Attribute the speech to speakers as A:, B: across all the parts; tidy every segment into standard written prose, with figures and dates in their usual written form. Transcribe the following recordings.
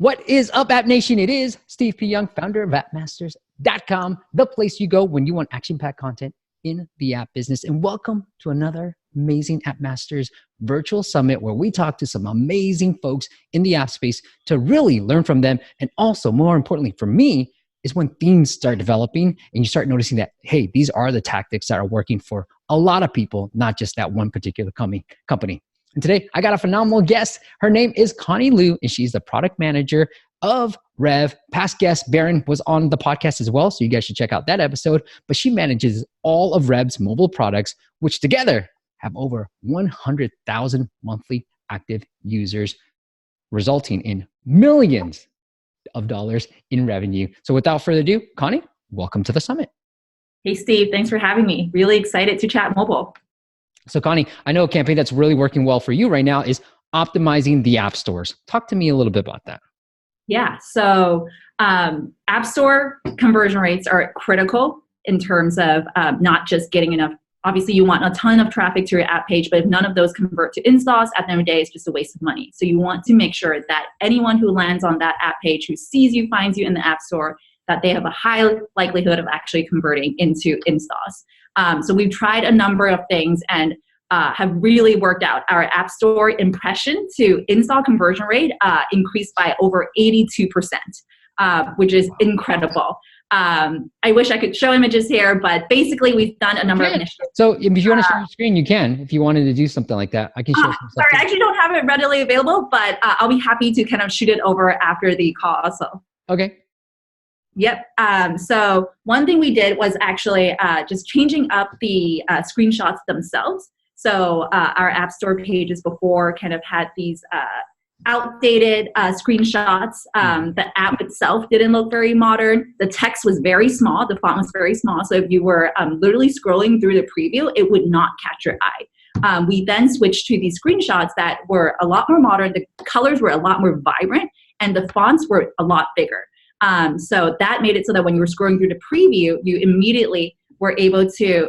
A: What is up, App Nation? It is Steve P. Young, founder of appmasters.com, the place you go when you want action-packed content in the app business. And welcome to another amazing App Masters virtual summit where we talk to some amazing folks in the app space to really learn from them. And also, more importantly for me, is when themes start developing and you start noticing that, hey, these are the tactics that are working for a lot of people, not just that one particular company. And today, I got a phenomenal guest. Her name is Connie Liu, and she's the product manager of Rev. Past guest Baron was on the podcast as well, so you guys should check out that episode. But she manages all of Rev's mobile products, which together have over 100,000 monthly active users, resulting in millions of dollars in revenue. So without further ado, Connie, welcome to the summit.
B: Hey, Steve, thanks for having me. Really excited to chat mobile.
A: So Connie, I know a campaign that's really working well for you right now is optimizing the app stores. Talk to me a little bit about that.
B: Yeah, so app store conversion rates are critical in terms of not just getting enough. Obviously, you want a ton of traffic to your app page, but if none of those convert to installs, at the end of the day, it's just a waste of money. So you want to make sure that anyone who lands on that app page, who sees you, finds you in the app store, that they have a high likelihood of actually converting into installs. So we've tried a number of things and have really worked out. Our app store impression to install conversion rate increased by over 82%, which is incredible. I wish I could show images here, but basically we've done a number of initiatives.
A: So if you want to share your screen, you can. If you wanted to do something like that, I can share some stuff.
B: Sorry, I actually don't have it readily available, but I'll be happy to kind of shoot it over after the call also.
A: Okay.
B: Yep. So one thing we did was actually just changing up the screenshots themselves. So our app store pages before kind of had these outdated screenshots. The app itself didn't look very modern. The text was very small. The font was very small. So if you were literally scrolling through the preview, it would not catch your eye. We then switched to these screenshots that were a lot more modern. The colors were a lot more vibrant, and the fonts were a lot bigger. So that made it so that when you were scrolling through the preview, you immediately were able to,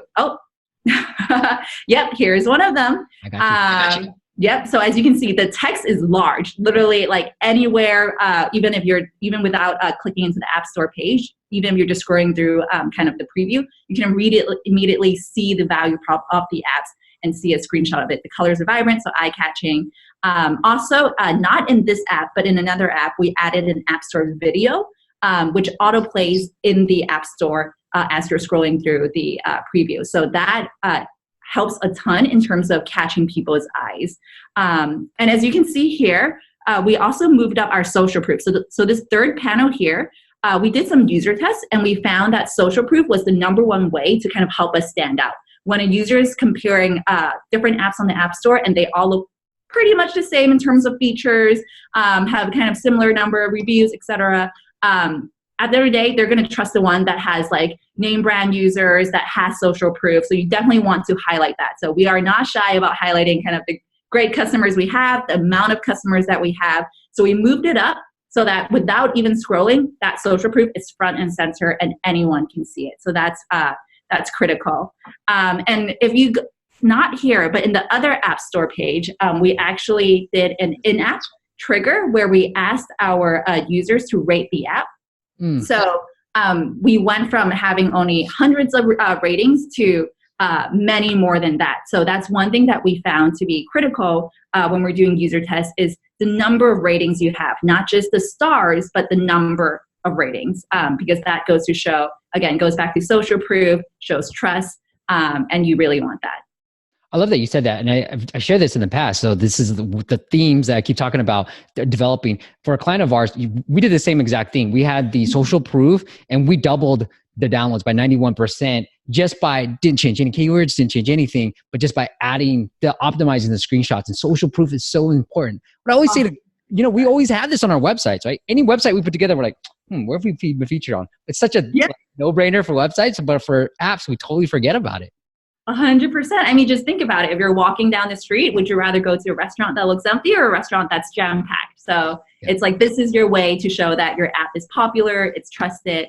B: yep, here's one of them.
A: I got you.
B: Yep. So as you can see, the text is large, literally like anywhere, even without clicking into the App Store page, even if you're just scrolling through kind of the preview, you can immediately see the value prop of the apps and see a screenshot of it. The colors are vibrant, so eye-catching. Also, not in this app, but in another app, we added an App Store video, which autoplays in the App Store as you're scrolling through the preview. So that helps a ton in terms of catching people's eyes. And as you can see here, we also moved up our social proof. So this third panel here, we did some user tests and we found that social proof was the #1 way to kind of help us stand out. When a user is comparing different apps on the App Store and they all look pretty much the same in terms of features, have kind of similar number of reviews, etc. At the end of the day, they're going to trust the one that has like name brand users, that has social proof. So you definitely want to highlight that. So we are not shy about highlighting kind of the great customers we have, the amount of customers that we have. So we moved it up so that without even scrolling, that social proof is front and center and anyone can see it. So that's critical. And if you not here, but in the other App Store page, we actually did an in-app trigger where we asked our users to rate the app. So we went from having only hundreds of ratings to many more than that. So that's one thing that we found to be critical when we're doing user tests is the number of ratings you have, not just the stars, but the number of ratings, because that goes to show, again, goes back to social proof, shows trust, and you really want that.
A: I love that you said that. And I shared this in the past. So this is the themes that I keep talking about developing. For a client of ours, we did the same exact thing. We had the social proof and we doubled the downloads by 91% just by, didn't change any keywords, didn't change anything, but just by optimizing the screenshots. And social proof is so important. But I always say, we always have this on our websites, right? Any website we put together, we're like, where have we been featured on? It's such a no-brainer for websites, but for apps, we totally forget about it.
B: 100%. I mean, just think about it. If you're walking down the street, would you rather go to a restaurant that looks empty or a restaurant that's jam-packed? So it's like, this is your way to show that your app is popular, it's trusted.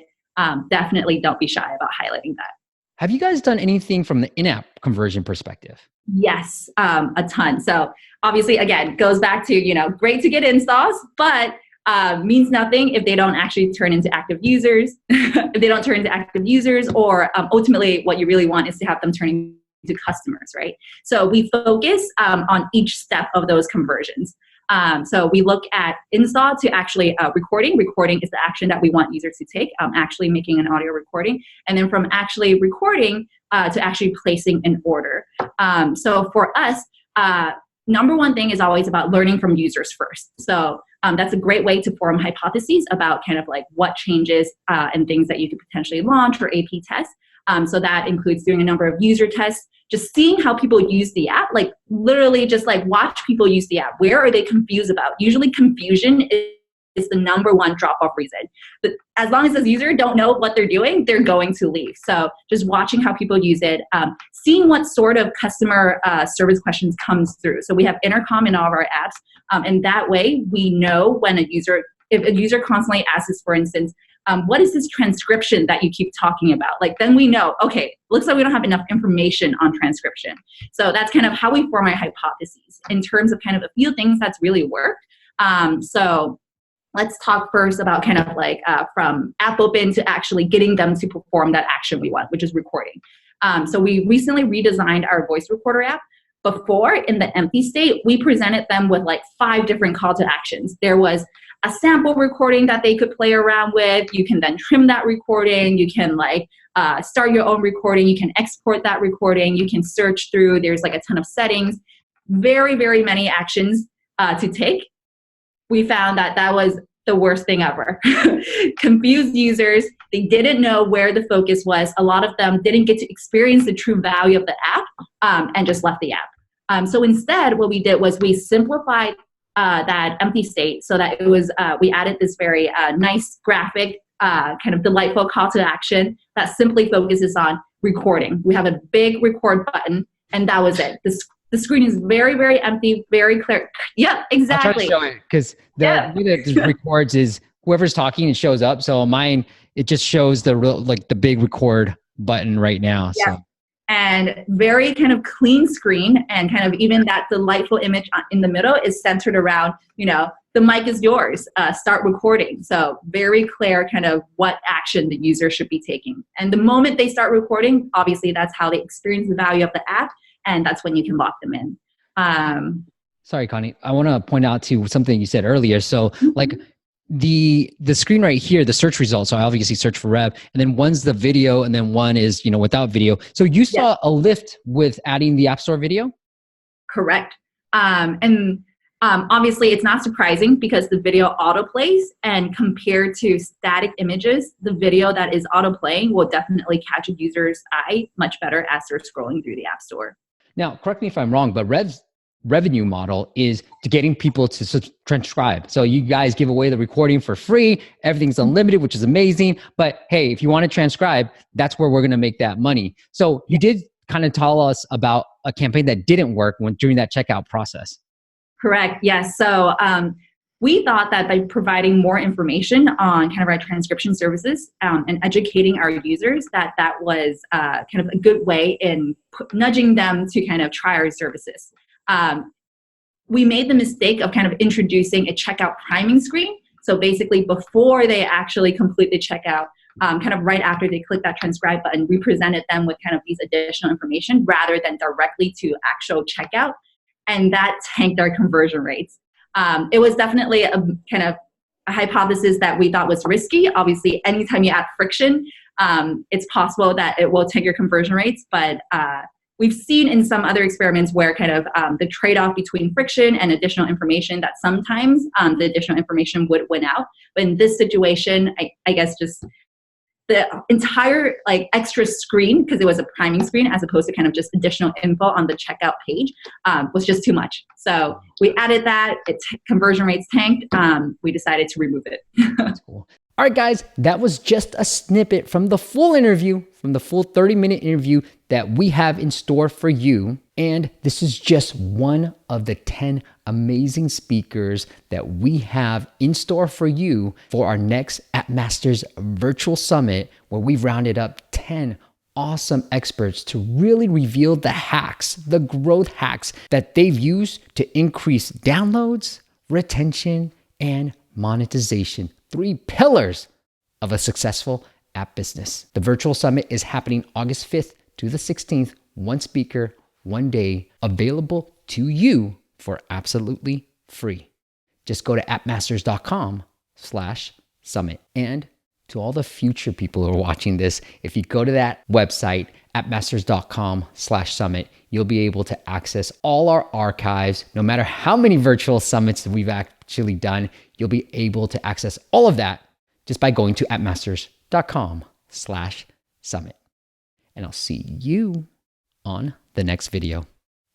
B: Definitely don't be shy about highlighting that.
A: Have you guys done anything from the in-app conversion perspective?
B: Yes, a ton. So obviously, again, goes back to, great to get installs, but means nothing if they don't actually turn into active users. If they don't turn into active users, or ultimately what you really want is to have them turning into customers, right? So we focus on each step of those conversions. So we look at install to actually recording. Recording is the action that we want users to take, actually making an audio recording. And then from actually recording to actually placing an order. So for us, number one thing is always about learning from users first. So that's a great way to form hypotheses about kind of like what changes and things that you could potentially launch or AP test. So that includes doing a number of user tests, just seeing how people use the app, like literally just like watch people use the app. Where are they confused about? Usually confusion is the number one drop-off reason. But as long as the user don't know what they're doing, they're going to leave. So just watching how people use it, seeing what sort of customer service questions comes through. So we have intercom in all of our apps, and that way we know when if a user constantly asks us, for instance, what is this transcription that you keep talking about? Like, then we know, okay, looks like we don't have enough information on transcription. So that's kind of how we form our hypotheses in terms of kind of a few things that's really worked. So let's talk first about kind of like from app open to actually getting them to perform that action we want, which is recording. So we recently redesigned our voice recorder app. Before, in the empty state, we presented them with like 5 different call to actions. There was a sample recording that they could play around with. You can then trim that recording. You can like start your own recording. You can export that recording. You can search through. There's like a ton of settings. Very, very many actions to take. We found that that was the worst thing ever. Confused users. They didn't know where the focus was. A lot of them didn't get to experience the true value of the app and just left the app. So instead, what we did was we simplified that empty state so that it was, we added this very nice graphic, kind of delightful call to action that simply focuses on recording. We have a big record button, and that was it. The screen is very, very empty, very clear. Yep, exactly.
A: I'll try to show it because the way that this records is whoever's talking, it shows up. So mine, it just shows the real, like the big record button right now.
B: Yep.
A: So.
B: And very kind of clean screen, and kind of even that delightful image in the middle is centered around, you know, the mic is yours, start recording. So very clear kind of what action the user should be taking. And the moment they start recording, obviously that's how they experience the value of the app, and that's when you can lock them in.
A: Sorry, Connie, I want to point out to something you said earlier. So like the screen right here, the search results, so I obviously search for Rev, and then one's the video, and then one is, you know, without video. So you saw a lift with adding the App Store video?
B: Correct. Obviously it's not surprising because the video autoplays, and compared to static images, the video that is autoplaying will definitely catch a user's eye much better as they're scrolling through the App Store.
A: Now, correct me if I'm wrong, but Rev's revenue model is to getting people to transcribe. So you guys give away the recording for free. Everything's unlimited, which is amazing. But hey, if you want to transcribe, that's where we're going to make that money. So you did kind of tell us about a campaign that didn't work during that checkout process.
B: Correct. Yes. So we thought that by providing more information on kind of our transcription services and educating our users, that was kind of a good way in nudging them to kind of try our services. We made the mistake of kind of introducing a checkout priming screen. So basically before they actually complete the checkout, kind of right after they click that transcribe button, we presented them with kind of these additional information rather than directly to actual checkout. And that tanked our conversion rates. It was definitely a kind of a hypothesis that we thought was risky. Obviously, anytime you add friction, it's possible that it will tank your conversion rates. But we've seen in some other experiments where kind of the trade-off between friction and additional information, that sometimes the additional information would win out. But in this situation, I guess just the entire like extra screen, because it was a priming screen as opposed to kind of just additional info on the checkout page, was just too much. So we added that, conversion rates tanked. We decided to remove it.
A: That's cool. All right, guys, that was just a snippet from the full interview, from the full 30-minute interview that we have in store for you. And this is just one of the 10 amazing speakers that we have in store for you for our next App Masters Virtual Summit, where we've rounded up 10 awesome experts to really reveal the hacks, the growth hacks that they've used to increase downloads, retention, and monetization, 3 pillars of a successful app business. The virtual summit is happening August 5th to the 16th, one speaker, one day, available to you for absolutely free. Just go to appmasters.com/summit. And to all the future people who are watching this, if you go to that website, appmasters.com/summit, you'll be able to access all our archives. No matter how many virtual summits that we've actually done, you'll be able to access all of that just by going to appmasters.com/summit. And I'll see you on the next video.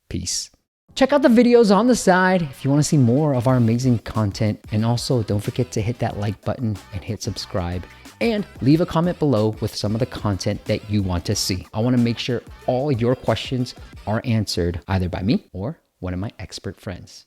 A: Peace. Check out the videos on the side if you want to see more of our amazing content. And also don't forget to hit that like button and hit subscribe. And leave a comment below with some of the content that you want to see. I want to make sure all your questions are answered either by me or one of my expert friends.